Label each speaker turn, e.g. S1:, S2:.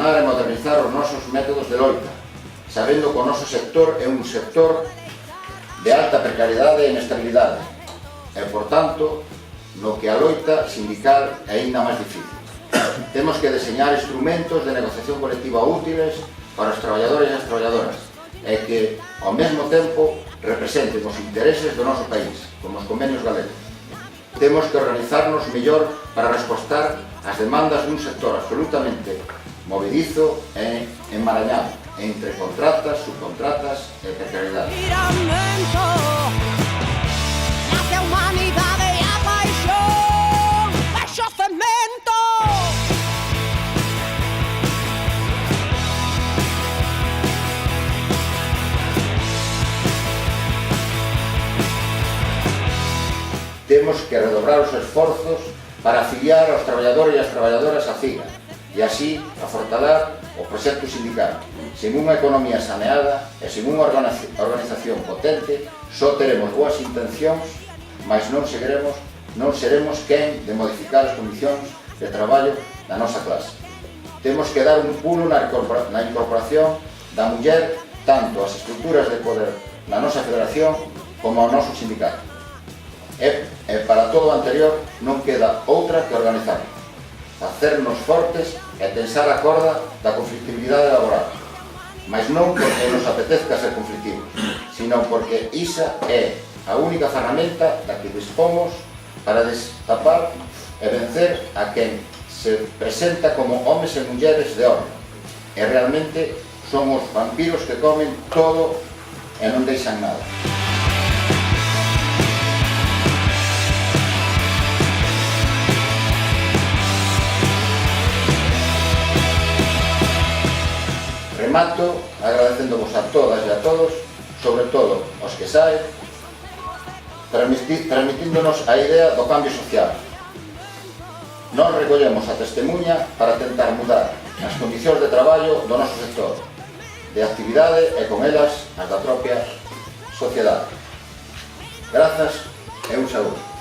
S1: evolucionar e modernizar os nosos métodos de loita, sabendo que o noso sector é un sector de alta precariedade e inestabilidade, e, por tanto, no que a loita sindical é ainda máis difícil. Temos que deseñar instrumentos de negociación colectiva útiles para os traballadores e as traballadoras, e que, ao mesmo tempo, representen os intereses do noso país, como os convenios galegos. Temos que organizarnos mellor para respostar ás demandas dun sector absolutamente movedizo e enmarañado entre contratas, subcontratas e precariedade. Temos que redobrar os esforzos para afiliar aos traballadores e as traballadoras á CIGA e así afortalar o proxecto sindical. Sen unha economía saneada e sen unha organización potente, só teremos boas intencións, mas non seremos quen de modificar as condicións de traballo da nosa clase. Temos que dar un pulo na incorporación da muller tanto ás estruturas de poder na nosa federación como ao noso sindicato. E para todo o anterior non queda outra que organizarnos, facernos fortes e tensar a corda da conflictividade laboral, mas non porque nos apetezca ser conflictivos, sino porque isa é a única ferramenta da que dispomos para destapar e vencer a quen se presenta como homes e mulleres de orde, e realmente son os vampiros que comen todo e non deixan nada. Remato agradecéndovos a todas e a todos, sobre todo aos que saen, transmitíndonos a idea do cambio social. Nós recollemos a testemunha para tentar mudar as condicións de traballo do noso sector, de actividade e con elas as da propia sociedade. Grazas e un saúdo.